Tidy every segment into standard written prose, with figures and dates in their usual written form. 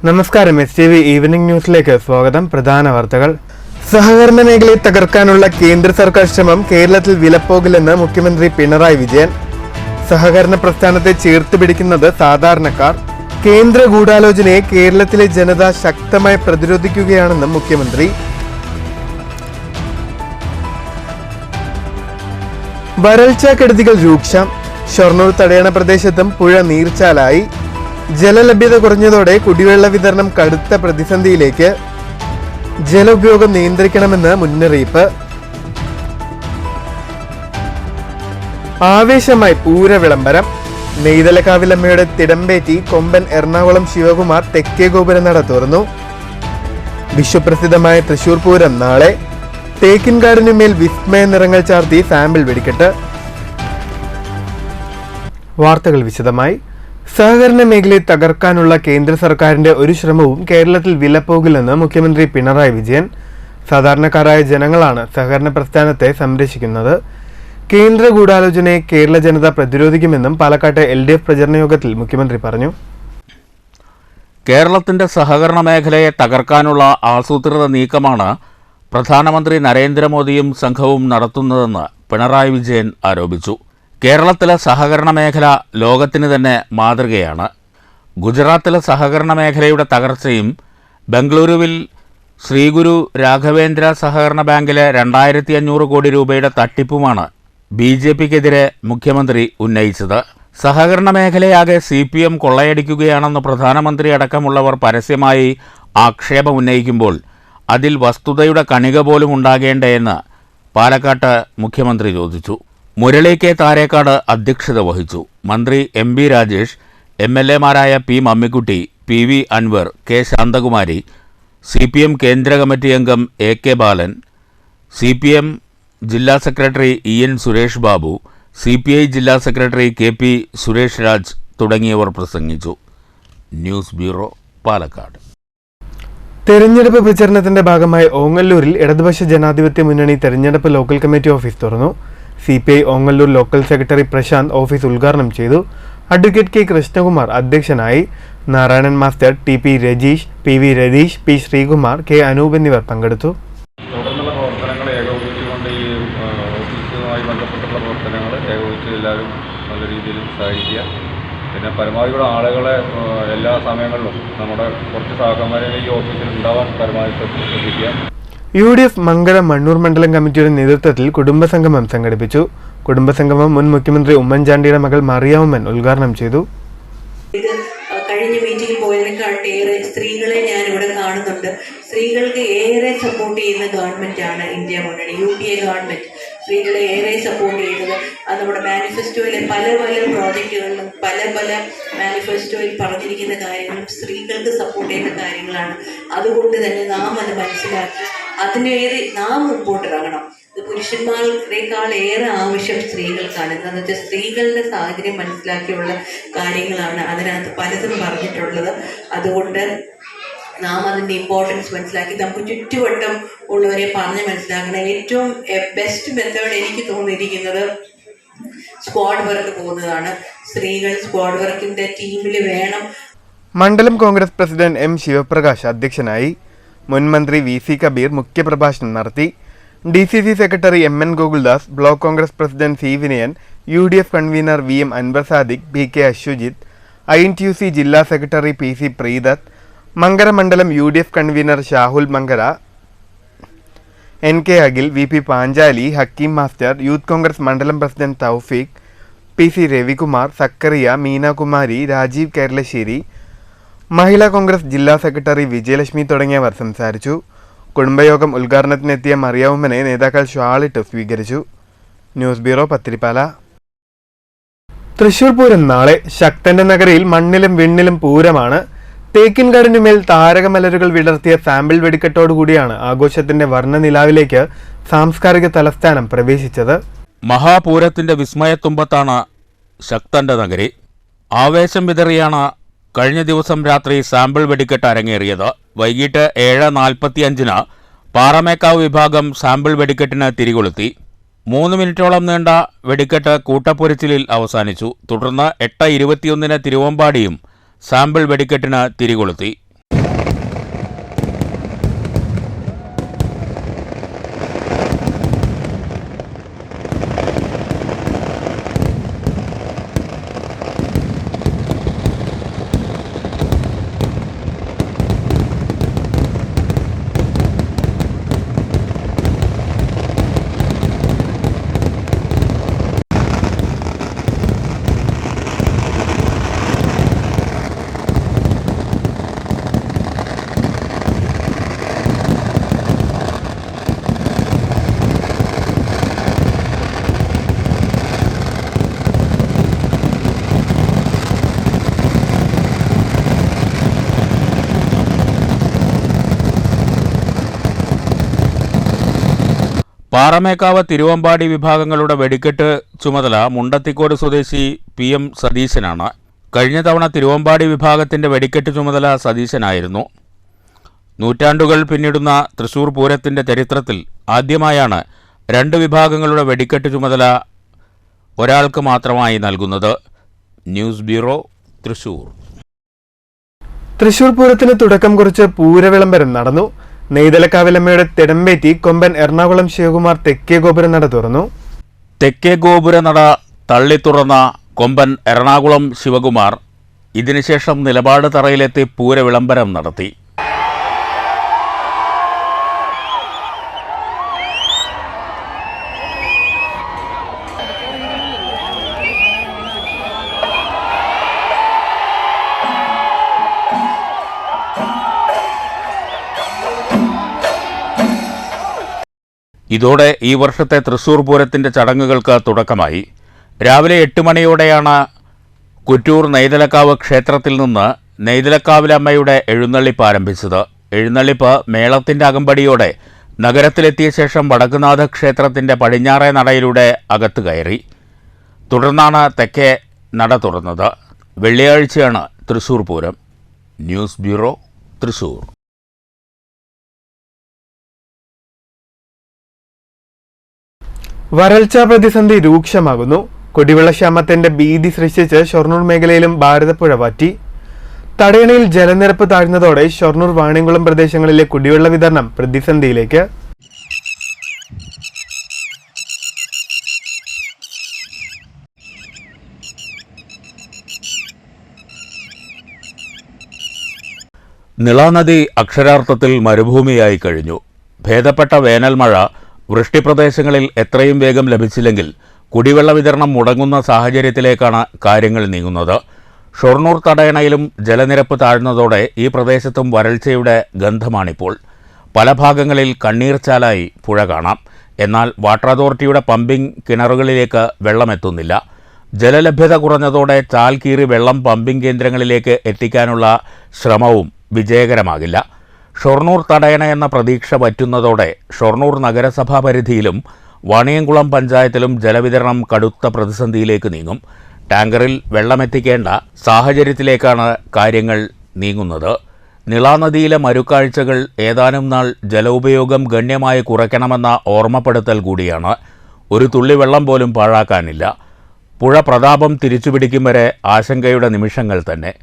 നമസ്കാരം. STV evening ന്യൂസിലേക്ക് സ്വാഗതം. പ്രധാന വാർത്തകൾ. സഹകരണ മേഖലയെ തകർക്കാനുള്ള കേന്ദ്ര സർക്കാർ ശ്രമം കേരളത്തിൽ വിലപ്പോകില്ലെന്ന് മുഖ്യമന്ത്രി പിണറായി വിജയൻ. സഹകരണ പ്രസ്ഥാനത്തെ ചേർത്ത് പിടിക്കുന്നത് സാധാരണക്കാർ. കേന്ദ്ര ഗൂഢാലോചനയെ കേരളത്തിലെ ജനത ശക്തമായി പ്രതിരോധിക്കുകയാണെന്നും മുഖ്യമന്ത്രി. വരൾച്ചാക്കെടുതികൾ രൂക്ഷം. ഷൊർണൂർ തടയണ പ്രദേശത്തും പുഴ നീർച്ചാലായി. ജലലഭ്യത കുറഞ്ഞതോടെ കുടിവെള്ള വിതരണം കടുത്ത പ്രതിസന്ധിയിലേക്ക്. ജലോപയോഗം നിയന്ത്രിക്കണമെന്ന് മുന്നറിയിപ്പ്. ആവേശമായി പൂര വിളംബരം. നെയ്തലക്കാവിലമ്മയുടെ തിടമ്പേറ്റി കൊമ്പൻ എറണാകുളം ശിവകുമാർ തെക്കേ ഗോപുരനട തുറന്നു. വിശ്വപ്രസിദ്ധമായ തൃശൂർ പൂരം നാളെ. തേക്കിൻകാടിനുമേൽ വിസ്മയ നിറങ്ങൾ ചാർത്തി സാമ്പിൾ വെടിക്കെട്ട്. വാർത്തകൾ വിശദമായി. സഹകരണ മേഖലയെ തകർക്കാനുള്ള കേന്ദ്ര സർക്കാരിന്റെ ഒരു ശ്രമവും കേരളത്തിൽ വിലപ്പോകില്ലെന്ന് മുഖ്യമന്ത്രി പിണറായി വിജയൻ. സാധാരണക്കാരായ ജനങ്ങളാണ് സഹകരണ പ്രസ്ഥാനത്തെ സംരക്ഷിക്കുന്നത്. കേന്ദ്ര ഗൂഢാലോചനയെ കേരള ജനത പ്രതിരോധിക്കുമെന്നും പാലക്കാട്ടെ LDF പ്രചരണ യോഗത്തിൽ മുഖ്യമന്ത്രി പറഞ്ഞു. കേരളത്തിന്റെ സഹകരണ മേഖലയെ തകർക്കാനുള്ള ആസൂത്രിത നീക്കമാണ് പ്രധാനമന്ത്രി നരേന്ദ്രമോദിയും സംഘവും നടത്തുന്നതെന്ന് പിണറായി വിജയൻ ആരോപിച്ചു. കേരളത്തിലെ സഹകരണ മേഖല ലോകത്തിന് തന്നെ മാതൃകയാണ്. ഗുജറാത്തിലെ സഹകരണ മേഖലയുടെ തകർച്ചയും ബംഗളൂരുവിൽ ശ്രീഗുരു രാഘവേന്ദ്ര സഹകരണ ബാങ്കിലെ 2500 കോടി രൂപയുടെ തട്ടിപ്പുമാണ് BJPക്കെതിരെ മുഖ്യമന്ത്രി ഉന്നയിച്ചത്. സഹകരണ മേഖലയാകെ CPM കൊള്ളയടിക്കുകയാണെന്ന് പ്രധാനമന്ത്രി അടക്കമുള്ളവർ പരസ്യമായി ആക്ഷേപമുന്നയിക്കുമ്പോൾ അതിൽ വസ്തുതയുടെ കണിക പോലും ഉണ്ടാകേണ്ടതെന്ന് പാലക്കാട്ട് മുഖ്യമന്ത്രി ചോദിച്ചു. മുരളി കെ താരേക്കാട് അധ്യക്ഷത വഹിച്ചു. മന്ത്രി MB രാജേഷ്, MLA മാരായ P Mammikutty, PV Anvar, K Shanthakumari, CPM കേന്ദ്ര കമ്മിറ്റി അംഗം AK ബാലൻ, CPM ജില്ലാ secretary EN Suresh Babu, CPI ജില്ലാ സെക്രട്ടറി KP സുരേഷ് രാജ് തുടങ്ങിയവർ പ്രസംഗിച്ചു. News bureau, Palakkad. തെരഞ്ഞെടുപ്പ് പ്രചരണത്തിന്റെ ഭാഗമായി ഓങ്ങല്ലൂരിൽ ഇടതുപക്ഷ ജനാധിപത്യ മുന്നണി തെരഞ്ഞെടുപ്പ് ലോക്കൽ കമ്മിറ്റി ഓഫീസ് തുറന്നു. CPI Ongallur local secretary Prashanth office ഉദ്ഘാടനം ചെയ്തു. അഡ്വക്കേറ്റ് K കൃഷ്ണകുമാർ അധ്യക്ഷനായി. Narayanan master, TP Rajeesh, PV Ratheesh, P Sreekumar, K Anoop എന്നിവർ പങ്കെടുത്തു. തുടർന്നുള്ള പ്രവർത്തനങ്ങൾ ഏകോപിപ്പിച്ചുകൊണ്ട് ഈ ഓഫീസുമായി ബന്ധപ്പെട്ടുള്ള പ്രവർത്തനങ്ങൾ ഏകോപിച്ച് എല്ലാവരും നല്ല രീതിയിൽ സഹായിക്കുക. പിന്നെ പരമാവധി ഇവിടെ ആളുകളെ എല്ലാ സമയങ്ങളിലും നമ്മുടെ കുറച്ച് സഹകരണ ഈ ഓഫീസിൽ ഉണ്ടാവാൻ പരമാവധി ശ്രദ്ധിക്കുക. UDF മംഗലം മണ്ണൂർ മണ്ഡലം കമ്മിറ്റിയുടെ നേതൃത്വത്തിൽ കുടുംബസംഗമം സംഘടിപ്പിച്ചു. കുടുംബസംഗമം മുൻ മുഖ്യമന്ത്രി ഉമ്മൻചാണ്ടിയുടെ മകൾ മറിയാമ്മൻ ഉദ്ഘാടനം ചെയ്തു. കഴിഞ്ഞ മീറ്റിംഗിൽ പോയതിനെക്കാട്ടേറെ സ്ത്രീകളെ ഞാൻ ഇവിടെ കാണുന്നുണ്ട്. സ്ത്രീകൾക്ക് ഏറെ സപ്പോർട്ട് ചെയ്യുന്ന ഗവൺമെന്റാണ് ഇന്ത്യ മുന്നണി, UPA ഗവൺമെന്റ്. സ്ത്രീകളെ ഏറെ സപ്പോർട്ട് ചെയ്യുന്നത് അത് നമ്മുടെ മാനിഫെസ്റ്റോയിലെ പല പ്രോജക്റ്റുകളിലും പല മാനിഫെസ്റ്റോയിൽ പറഞ്ഞിരിക്കുന്ന കാര്യങ്ങളും സ്ത്രീകൾക്ക് സപ്പോർട്ട് ചെയ്യുന്ന കാര്യങ്ങളാണ്. അതുകൊണ്ട് തന്നെ നാം അത് മനസ്സിലാക്കി അതിനേറെ നാം മുമ്പോട്ടിറങ്ങണം. ഇത് പുരുഷന്മാരെക്കാൾ ഏറെ ആവശ്യം സ്ത്രീകൾക്കാണ്. എന്താണെന്ന് വെച്ചാൽ സ്ത്രീകളുടെ സാഹചര്യം മനസ്സിലാക്കിയുള്ള കാര്യങ്ങളാണ് അതിനകത്ത് പലതും പറഞ്ഞിട്ടുള്ളത്. അതുകൊണ്ട് നാം അതിൻ്റെ ഇമ്പോർട്ടൻസ് മനസ്സിലാക്കി നമുക്ക് ചുറ്റുവട്ടം ഉള്ളവരെ പറഞ്ഞ് മനസ്സിലാക്കണം. ഏറ്റവും ബെസ്റ്റ് മെത്തേഡ് എനിക്ക് തോന്നിയിരിക്കുന്നത് സ്ക്വാഡ് വർക്ക് പോകുന്നതാണ്. സ്ത്രീകൾ സ്ക്വാഡ് വർക്കിന്റെ ടീമിൽ വേണം. മണ്ഡലം കോൺഗ്രസ് പ്രസിഡന്റ് M ശിവപ്രകാശ് അധ്യക്ഷനായി. മുൻ മന്ത്രി VC കബീർ മുഖ്യപ്രഭാഷണം നടത്തി. DCC secretary MN Gokuldas, block Congress president C Vinayan, UDF convener VM Anvar Sadiq, BK Ashwajith, INTUC ജില്ലാ സെക്രട്ടറി PC പ്രീദത്ത്, മങ്കര മണ്ഡലം UDF convener Shahul Mankara, NK Akhil, VP Panchali, Hakeem master, youth Congress മണ്ഡലം പ്രസിഡന്റ് തൗഫീഖ്, PC രവികുമാർ, സക്കറിയ, മീനാകുമാരി, രാജീവ് കേരളശ്ശേരി, മഹിളാ കോൺഗ്രസ് ജില്ലാ സെക്രട്ടറി വിജയലക്ഷ്മി തുടങ്ങിയവർ സംസാരിച്ചു. കുടുംബയോഗം ഉദ്ഘാടനത്തിനെത്തിയ മറിയാമ്മനെ നേതാക്കൾ ഷാളിട്ട് സ്വീകരിച്ചു. News bureau, Pathirippala. തൃശൂർ പൂരം നാളെ. ശക്തന്റെ നഗരിയിൽ മണ്ണിലും വിണ്ണിലും പൂരമാണ്. തേക്കിൻകാടിനുമേൽ താരകമലരുകൾ വിടർത്തിയ സാമ്പിൾ വെടിക്കെട്ടോടുകൂടിയാണ് ആഘോഷത്തിന്റെ വർണ്ണനിലാവിലേക്ക് സാംസ്കാരിക തലസ്ഥാനം പ്രവേശിച്ചത്. മഹാപൂരത്തിന്റെ വിസ്മയത്തുമ്പത്താണ് ശക്തന്റെ നഗരി. ആവേശം വിതറിയാണ് കഴിഞ്ഞ ദിവസം രാത്രി സാമ്പിൾ വെടിക്കെട്ട് അരങ്ങേറിയത്. വൈകിട്ട് 7:45 പാറമേക്കാവ് വിഭാഗം സാമ്പിൾ വെടിക്കെട്ടിന് തിരികൊളുത്തി. 3 മിനിറ്റോളം നീണ്ട വെടിക്കെട്ട് കൂട്ടപ്പൊരിച്ചിലിൽ അവസാനിച്ചു. തുടർന്ന് 8:21 തിരുവമ്പാടിയും സാമ്പിൾ വെടിക്കെട്ടിന് തിരികൊളുത്തി. പാറമേക്കാവ് തിരുവമ്പാടി വിഭാഗങ്ങളുടെ വെടിക്കെട്ട് ചുമതല മുണ്ടത്തിക്കോട് സ്വദേശി PM സതീശനാണ്. കഴിഞ്ഞ തവണ തിരുവമ്പാടി വിഭാഗത്തിന്റെ വെടിക്കെട്ട് ചുമതല സതീശനായിരുന്നു. നൂറ്റാണ്ടുകൾ പിന്നിടുന്ന തൃശൂർ പൂരത്തിന്റെ ചരിത്രത്തിൽ ആദ്യമായാണ് 2 വിഭാഗങ്ങളുടെ വെടിക്കെട്ട് ചുമതല ഒരാൾക്ക് മാത്രമായി നൽകുന്നത്. News bureau, Thrissur. തൃശൂർ പൂരത്തിന് തുടക്കം കുറിച്ച് പൂരവിളംബരം നടന്നു. നെയ്തലക്കാവിലമ്മയുടെ തിടമ്പേറ്റി കൊമ്പൻ എറണാകുളം ശിവകുമാർ തെക്കേ ഗോപുരനട തുറന്നു. തെക്കേ ഗോപുരനട തള്ളി തുറന്ന കൊമ്പൻ എറണാകുളം ശിവകുമാർ ഇതിനുശേഷം നിലപാട് തറയിലെത്തി പൂരവിളംബരം നടത്തി. ഇതോടെ ഈ വർഷത്തെ തൃശൂർ പൂരത്തിന്റെ ചടങ്ങുകൾക്ക് തുടക്കമായി. രാവിലെ 8 മണിയോടെയാണ് കുറ്റൂർ നെയ്തലക്കാവ് ക്ഷേത്രത്തിൽ നിന്ന് നെയ്തലക്കാവിലമ്മയുടെ എഴുന്നള്ളിപ്പ് ആരംഭിച്ചത്. എഴുന്നള്ളിപ്പ് മേളത്തിന്റെ അകമ്പടിയോടെ നഗരത്തിലെത്തിയ ശേഷം വടക്കുനാഥ ക്ഷേത്രത്തിന്റെ പടിഞ്ഞാറേ നടയിലൂടെ അകത്ത് കയറി. തുടർന്നാണ് തെക്കേ നട തുറന്നത്. വെള്ളിയാഴ്ചയാണ് തൃശൂർ പൂരം. News bureau, Thrissur. വരൾച്ചാ പ്രതിസന്ധി രൂക്ഷമാകുന്നു. കുടിവെള്ളക്ഷാമത്തിന്റെ ഭീതി സൃഷ്ടിച്ച് ഷൊർണൂർ മേഖലയിലും ഭാരതപ്പുഴ വറ്റി. തടയണയിൽ ജലനിരപ്പ് താഴ്ന്നതോടെ ഷൊർണൂർ വാണിയംകുളം പ്രദേശങ്ങളിലെ കുടിവെള്ള വിതരണം പ്രതിസന്ധിയിലേക്ക്. നിളാനദി അക്ഷരാർത്ഥത്തിൽ മരുഭൂമിയായി കഴിഞ്ഞു. ഭേദപ്പെട്ട വേനൽമഴ വൃഷ്ടിപ്രദേശങ്ങളിൽ എത്രയും വേഗം ലഭിച്ചില്ലെങ്കിൽ കുടിവെള്ള വിതരണം മുടങ്ങുന്ന സാഹചര്യത്തിലേക്കാണ് കാര്യങ്ങൾ നീങ്ങുന്നത്. ഷൊർണൂർ തടയണയിലും ജലനിരപ്പ് താഴ്ന്നതോടെ ഈ പ്രദേശത്തും വരൾച്ചയുടെ ഗന്ധമാണിപ്പോൾ. പല ഭാഗങ്ങളിൽ കണ്ണീർച്ചാലായി പുഴ കാണാം. എന്നാൽ വാട്ടർ അതോറിറ്റിയുടെ പമ്പിംഗ് കിണറുകളിലേക്ക് വെള്ളമെത്തുന്നില്ല. ജലലഭ്യത കുറഞ്ഞതോടെ ചാൽ കീറി വെള്ളം പമ്പിംഗ് കേന്ദ്രങ്ങളിലേക്ക് എത്തിക്കാനുള്ള ശ്രമവും വിജയകരമാകില്ല. ഷൊർണൂർ തടയണ എന്ന പ്രതീക്ഷ പറ്റുന്നതോടെ ഷൊർണൂർ നഗരസഭാ പരിധിയിലും വാണിയംകുളം പഞ്ചായത്തിലും ജലവിതരണം കടുത്ത പ്രതിസന്ധിയിലേക്ക് നീങ്ങും. ടാങ്കറിൽ വെള്ളമെത്തിക്കേണ്ട സാഹചര്യത്തിലേക്കാണ് കാര്യങ്ങൾ നീങ്ങുന്നത്. നിളാനദിയിലെ മരുക്കാഴ്ചകൾ ഏതാനും നാൾ ജലോപയോഗം ഗണ്യമായി കുറയ്ക്കണമെന്ന ഓർമ്മപ്പെടുത്തൽ കൂടിയാണ്. ഒരു തുള്ളി വെള്ളം പോലും പാഴാക്കാനില്ല. പുഴ പ്രതാപം തിരിച്ചുപിടിക്കും വരെ ആശങ്കയുടെ നിമിഷങ്ങൾ തന്നെ.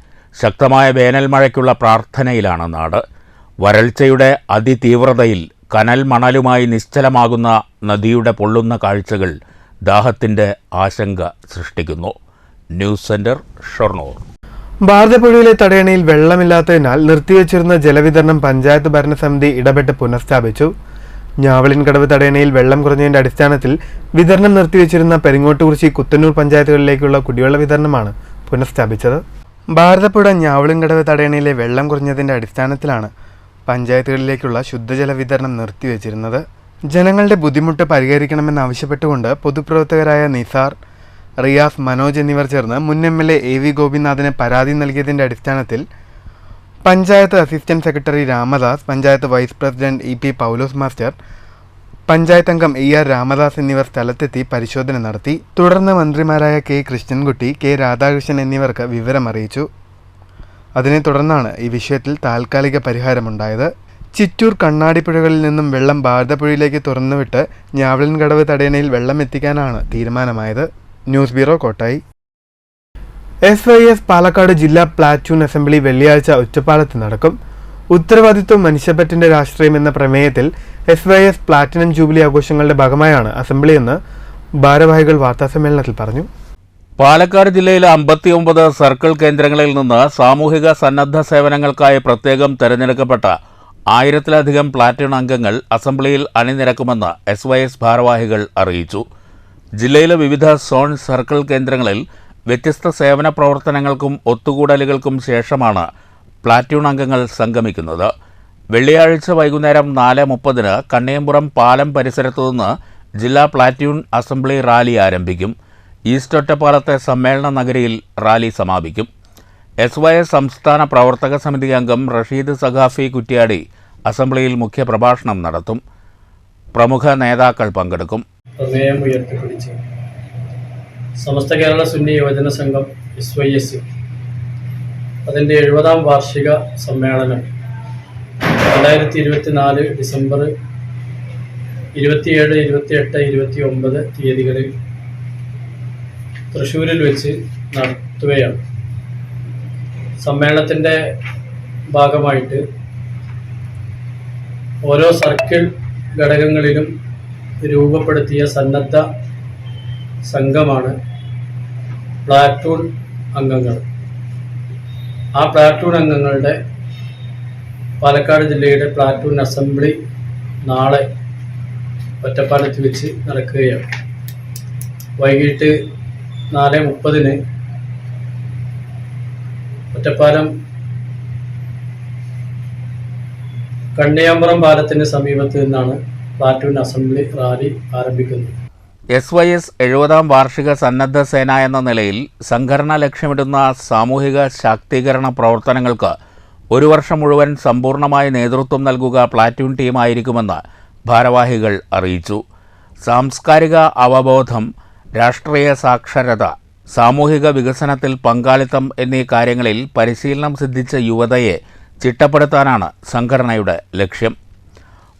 ശക്തമായ വേനൽമഴയ്ക്കുള്ള പ്രാർത്ഥനയിലാണ് നാട്. വരൾച്ചയുടെ അതിതീവ്രതയിൽ കനൽ മണലുമായി നിശ്ചലമാകുന്ന നദിയുടെ പൊള്ളുന്ന കാഴ്ചകൾ ദാഹത്തിൻ്റെ ആശങ്ക സൃഷ്ടിക്കുന്നു. News centre, Shoranur. ഭാരതപ്പുഴയിലെ തടയണയിൽ വെള്ളമില്ലാത്തതിനാൽ നിർത്തിവച്ചിരുന്ന ജലവിതരണം പഞ്ചായത്ത് ഭരണസമിതി ഇടപെട്ട് പുനഃസ്ഥാപിച്ചു. ഞാവളിൻകടവ് തടയണയിൽ വെള്ളം കുറഞ്ഞതിന്റെ അടിസ്ഥാനത്തിൽ വിതരണം നിർത്തിവച്ചിരുന്ന പെരിങ്ങോട്ടുകുറിശി, കുത്തന്നൂർ പഞ്ചായത്തുകളിലേക്കുള്ള കുടിവെള്ള വിതരണമാണ് പുനഃസ്ഥാപിച്ചത്. ഭാരതപ്പുഴ ഞാവളിൻകടവ് തടയണയിലെ വെള്ളം കുറഞ്ഞതിന്റെ അടിസ്ഥാനത്തിലാണ് പഞ്ചായത്തുകളിലേക്കുള്ള ശുദ്ധജല വിതരണം നിർത്തിവച്ചിരുന്നത്. ജനങ്ങളുടെ ബുദ്ധിമുട്ട് പരിഹരിക്കണമെന്നാവശ്യപ്പെട്ടുകൊണ്ട് പൊതുപ്രവർത്തകരായ നിസാർ, റിയാസ്, മനോജ് എന്നിവർ ചേർന്ന് മുൻ MLA AV ഗോപിനാഥിന് പരാതി നൽകിയതിൻ്റെ അടിസ്ഥാനത്തിൽ panchayat assistant secretary Ramadas, panchayat vice president EP Paulose master, panchayat അംഗം ER രാമദാസ് എന്നിവർ സ്ഥലത്തെത്തി പരിശോധന നടത്തി. തുടർന്ന് മന്ത്രിമാരായ K കൃഷ്ണൻകുട്ടി, K രാധാകൃഷ്ണൻ എന്നിവർക്ക് വിവരമറിയിച്ചു. അതിനെ തുടർന്നാണ് ഈ വിഷയത്തിൽ താൽക്കാലിക പരിഹാരമുണ്ടായത്. ചിറ്റൂർ, കണ്ണാടിപ്പുഴകളിൽ നിന്നും വെള്ളം ഭാരതപ്പുഴയിലേക്ക് തുറന്നുവിട്ട് ഞാവളിൻകടവ് തടയണയിൽ വെള്ളം എത്തിക്കാനാണ് തീരുമാനമായത്. News bureau, Kottayi. SYS Palakkad ജില്ലാ പ്ലാറ്റൂൺ അസംബ്ലി വെള്ളിയാഴ്ച ഒറ്റപ്പാലത്ത് നടക്കും. ഉത്തരവാദിത്വം മനുഷ്യപ്പറ്റിന്റെ രാഷ്ട്രീയം എന്ന പ്രമേയത്തിൽ SYS പ്ലാറ്റിനം ജൂബിലി ആഘോഷങ്ങളുടെ ഭാഗമായാണ് അസംബ്ലിയെന്ന് ഭാരവാഹികൾ വാർത്താസമ്മേളനത്തിൽ പറഞ്ഞു. പാലക്കാട് ജില്ലയിലെ 59 സർക്കിൾ കേന്ദ്രങ്ങളിൽ നിന്ന് സാമൂഹിക സന്നദ്ധ സേവനങ്ങൾക്കായി പ്രത്യേകം തെരഞ്ഞെടുക്കപ്പെട്ട 1000-ലധികം പ്ലാറ്റൂൺ അംഗങ്ങൾ അസംബ്ലിയിൽ അണിനിരക്കുമെന്ന് SYS ഭാരവാഹികൾ അറിയിച്ചു. ജില്ലയിലെ വിവിധ സോൺ സർക്കിൾ കേന്ദ്രങ്ങളിൽ വ്യത്യസ്ത സേവന പ്രവർത്തനങ്ങൾക്കും ഒത്തുകൂടലുകൾക്കും ശേഷമാണ് പ്ലാറ്റൂൺ അംഗങ്ങൾ സംഗമിക്കുന്നത്. വെള്ളിയാഴ്ച വൈകുന്നേരം 4:30 കണ്ണയമ്പുറം പാലം പരിസരത്തുനിന്ന് ജില്ലാ പ്ലാറ്റൂൺ അസംബ്ലി റാലി ആരംഭിക്കും. ഈസ്റ്റ് ഒറ്റപ്പാലത്തെ സമ്മേളന നഗരിയിൽ റാലി സമാപിക്കും. SYS സംസ്ഥാന പ്രവർത്തക സമിതി അംഗം റഷീദ് സഖാഫി കുറ്റ്യാടി അസംബ്ലിയിൽ മുഖ്യപ്രഭാഷണം നടത്തും. പ്രമുഖ നേതാക്കൾ പങ്കെടുക്കും. പ്രമേയം ഉയർത്തിപ്പിടിച്ച് സമസ്ത കേരള സുന്നി യുവജന സംഘം SYS അതിൻ്റെ 70-ാം വാർഷിക സമ്മേളനം 2024 ഡിസംബർ 27, 28, 29 തീയതികളിൽ തൃശ്ശൂരിൽ വെച്ച് നടത്തുകയാണ്. സമ്മേളനത്തിൻ്റെ ഭാഗമായിട്ട് ഓരോ സർക്കിൾ ഘടകങ്ങളിലും രൂപപ്പെടുത്തിയ സന്നദ്ധ സംഘമാണ് പ്ലാറ്റൂൺ അംഗങ്ങൾ. ആ പ്ലാറ്റൂൺ അംഗങ്ങളുടെ പാലക്കാട് ജില്ലയുടെ പ്ലാറ്റൂൺ അസംബ്ലി നാളെ ഒറ്റപ്പാലത്ത് വെച്ച് നടക്കുകയാണ്. വൈകിട്ട് 4:30 ഒറ്റപ്പാലം കണ്ണിയാമ്പുറം പാലത്തിന് സമീപത്ത് നിന്നാണ് പ്ലാറ്റൂൺ അസംബ്ലി റാലി ആരംഭിക്കുന്നത്. SYS 70-ാം വാർഷിക സന്നദ്ധ സേന എന്ന നിലയിൽ സംഘടന ലക്ഷ്യമിടുന്ന സാമൂഹിക ശാക്തീകരണ പ്രവർത്തനങ്ങൾക്ക് ഒരു വർഷം മുഴുവൻ സമ്പൂർണ്ണമായി നേതൃത്വം നൽകുക പ്ലാറ്റൂൺ ടീമായിരിക്കുമെന്ന് ഭാരവാഹികൾ അറിയിച്ചു. സാംസ്കാരിക അവബോധം, രാഷ്ട്രീയ സാക്ഷരത, സാമൂഹിക വികസനത്തിൽ പങ്കാളിത്തം എന്നീ കാര്യങ്ങളിൽ പരിശീലനം സിദ്ധിച്ച യുവതയെ ചിട്ടപ്പെടുത്താനാണ് സംഘടനയുടെ ലക്ഷ്യം.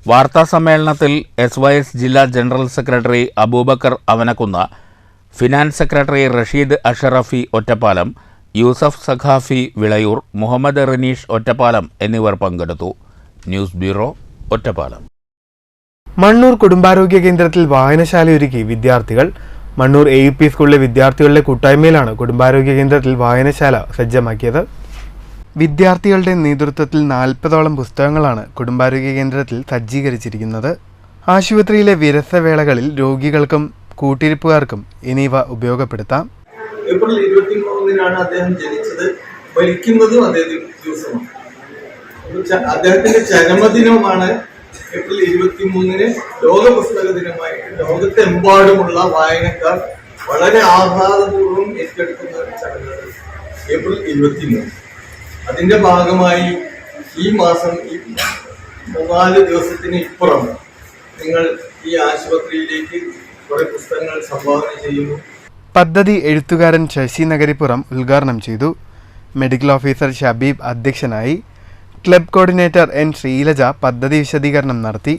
വാർത്താസമ്മേളനത്തിൽ SYS ജില്ലാ general secretary Aboobacker Avanakkunnu, finance secretary Rasheed Ashrafi Ottapalam, Yusuf Saqafi Vilayur, Muhammad Raneesh Ottapalam എന്നിവർ പങ്കെടുത്തു. News bureau, Ottapalam. മണ്ണൂർ കുടുംബാരോഗ്യ കേന്ദ്രത്തിൽ വായനശാലയൊരുക്കി വിദ്യാർത്ഥികൾ. മണ്ണൂർ AUP സ്കൂളിലെ വിദ്യാർത്ഥികളുടെ കൂട്ടായ്മയിലാണ് കുടുംബാരോഗ്യ കേന്ദ്രത്തിൽ വായനശാല സജ്ജമാക്കിയത്. വിദ്യാർത്ഥികളുടെ നേതൃത്വത്തിൽ 40ഓളം പുസ്തകങ്ങളാണ് കുടുംബാരോഗ്യ കേന്ദ്രത്തിൽ സജ്ജീകരിച്ചിരിക്കുന്നത്. ആശുപത്രിയിലെ വിരസവേളകളിൽ രോഗികൾക്കും കൂട്ടിരിപ്പുകാർക്കും എന്നിവ ഉപയോഗപ്പെടുത്താം. ഏപ്രിൽ 23 അദ്ദേഹം ജനിച്ചത്. മരിക്കുന്നതും അതേ ദിവസമാണ്. അദ്ദേഹത്തിന്റെ ജന്മദിനവുമാണ് ഏപ്രിൽ 23 ലോക പുസ്തക ദിനമായിട്ട് ലോകത്തെമ്പാടുമുള്ള വായനക്കാർ വളരെ ആഹ്ലാദപൂർവ്വം ഏറ്റെടുക്കുന്ന ഒരു ചടങ്ങാണ് ഏപ്രിൽ 23. അതിന്റെ ഭാഗമായി ഈ മാസം 4 ദിവസത്തിന് ഇപ്പുറം നിങ്ങൾ ഈ ആശുപത്രിയിലേക്ക് കുറെ പുസ്തകങ്ങൾ സംഭാവന ചെയ്യുന്നു. പദ്ധതി എഴുത്തുകാരൻ ശശി നഗരിപ്പുറം ഉദ്ഘാടനം ചെയ്തു. മെഡിക്കൽ ഓഫീസർ ഷബീബ് അധ്യക്ഷനായി. ക്ലബ് കോർഡിനേറ്റർ N ശ്രീലജ പദ്ധതി വിശദീകരണം നടത്തി.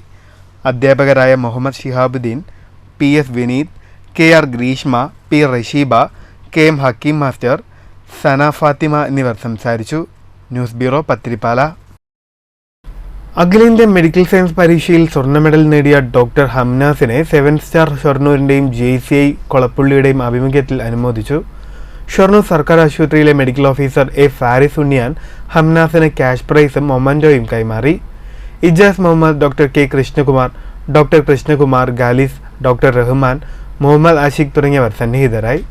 അധ്യാപകരായ Muhammad Shihabuddin, PS Vineeth, KR Greeshma, P Rasheeba, KM Hakeem master, Sana Fathima എന്നിവർ സംസാരിച്ചു. News bureau, Pathirippala. അഖിലേന്ത്യാ മെഡിക്കൽ സയൻസ് പരീക്ഷയിൽ സ്വർണ്ണ മെഡൽ നേടിയ ഡോക്ടർ ഹംനാസിനെ 7 സ്റ്റാർ ഷൊർണൂരിൻ്റെയും JCI കൊളപ്പുള്ളിയുടെയും ആഭിമുഖ്യത്തിൽ അനുമോദിച്ചു. ഷൊർണൂർ സർക്കാർ ആശുപത്രിയിലെ medical officer A Faris Unniyan ഹംനാസിന് ക്യാഷ് പ്രൈസും മൊമൻറ്റോയും കൈമാറി. Ijas Muhammad, doctor K Krishnakumar, doctor Krishnakumar, Galis, doctor Rahman, Muhammad Ashiq തുടങ്ങിയവർ സന്നിഹിതരായി.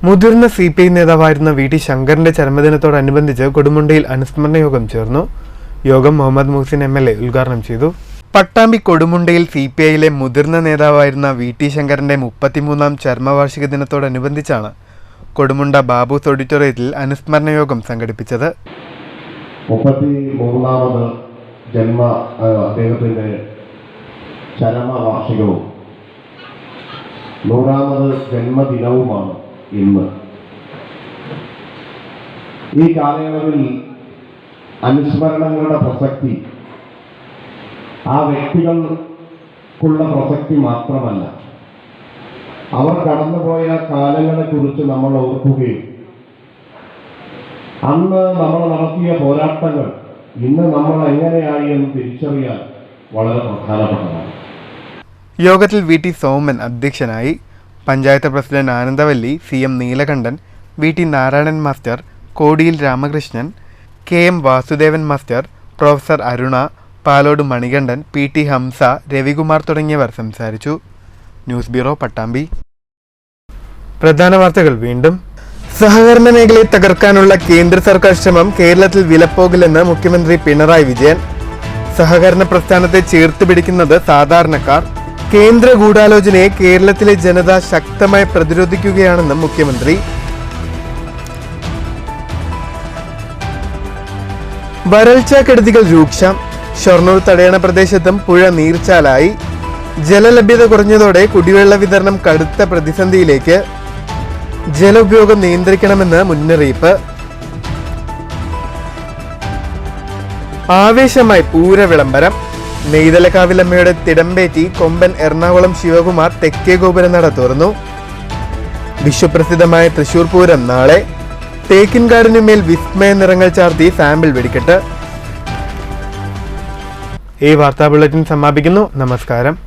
മുതിർന്ന CPI നേതാവായിരുന്ന VT ശങ്കറിന്റെ ചരമദിനത്തോടനുബന്ധിച്ച് കൊടുമുണ്ടയിൽ അനുസ്മരണ യോഗം ചേർന്നു. യോഗം മുഹമ്മദ് മുഹ്സിൻ MLA ഉദ്ഘാടനം ചെയ്തു. പട്ടാമ്പി കൊടുമുണ്ടയിൽ CPIയിലെ മുതിർന്ന നേതാവായിരുന്ന VT ശങ്കറിന്റെ 33ാം ചരമവാർഷിക ദിനത്തോടനുബന്ധിച്ചാണ് കൊടുമുണ്ട ബാബൂസ് ഓഡിറ്റോറിയത്തിൽ അനുസ്മരണ യോഗം സംഘടിപ്പിച്ചത്. 33ാമത് അദ്ദേഹത്തിന്റെ ചരമവാർഷികവും 100ാമത് ജന്മദിനവുമാണ് ഇന്ന്. ഈ കാലയളവിൽ അനുസ്മരണങ്ങളുടെ പ്രസക്തി ആ വ്യക്തികൾക്കുള്ള പ്രസക്തി മാത്രമല്ല, അവർ കടന്നുപോയ കാലങ്ങളെക്കുറിച്ച് നമ്മൾ ഓർക്കുകയും അന്ന് നമ്മൾ നടത്തിയ പോരാട്ടങ്ങൾ ഇന്ന് നമ്മൾ എങ്ങനെയായി എന്ന് തിരിച്ചറിയാൻ വളരെ പ്രധാനപ്പെട്ടതാണ്. യോഗത്തിൽ VT സോമൻ അധ്യക്ഷനായി. Panchayat president Anandavalli, CM Neelakandan, VT Narayanan master, Kodiyil Ramakrishnan, KM Vasudevan master, professor Aruna, Palode Manikandan, PT Hamsa, Ravikumar തുടങ്ങിയവർ സംസാരിച്ചു. News bureau, Pattambi. പ്രധാന വാർത്തകൾ വീണ്ടും. സഹകരണ മേഖലയെ തകർക്കാനുള്ള കേന്ദ്ര സർക്കാർ ശ്രമം കേരളത്തിൽ വിലപ്പോകില്ലെന്ന് മുഖ്യമന്ത്രി പിണറായി വിജയൻ. സഹകരണ പ്രസ്ഥാനത്തെ ചേർത്ത് പിടിക്കുന്നത് സാധാരണക്കാർ. കേന്ദ്ര ഗൂഢാലോചനയെ കേരളത്തിലെ ജനത ശക്തമായി പ്രതിരോധിക്കുകയാണെന്നും മുഖ്യമന്ത്രി. വരൾച്ചാക്കെടുതികൾ രൂക്ഷം. ഷൊർണൂർ തടയണ പ്രദേശത്തും പുഴ നീർച്ചാലായി. ജലലഭ്യത കുറഞ്ഞതോടെ കുടിവെള്ള വിതരണം കടുത്ത പ്രതിസന്ധിയിലേക്ക്. ജല ഉപയോഗം നിയന്ത്രിക്കണമെന്ന് മുന്നറിയിപ്പ്. ആവേശമായി പൂര വിളംബരം. നെയ്തലക്കാവിലമ്മയുടെ തിടമ്പേറ്റി കൊമ്പൻ എറണാകുളം ശിവകുമാർ തെക്കേ ഗോപുരനട തുറന്നു. വിശ്വപ്രസിദ്ധമായ തൃശൂർ പൂരം നാളെ. തേക്കിൻകാടിനുമേൽ വിസ്മയ നിറങ്ങൾ ചാർത്തി സാമ്പിൾ വെടിക്കെട്ട്. ഈ വാർത്താ ബുള്ളറ്റിൻ സമാപിക്കുന്നു. നമസ്കാരം.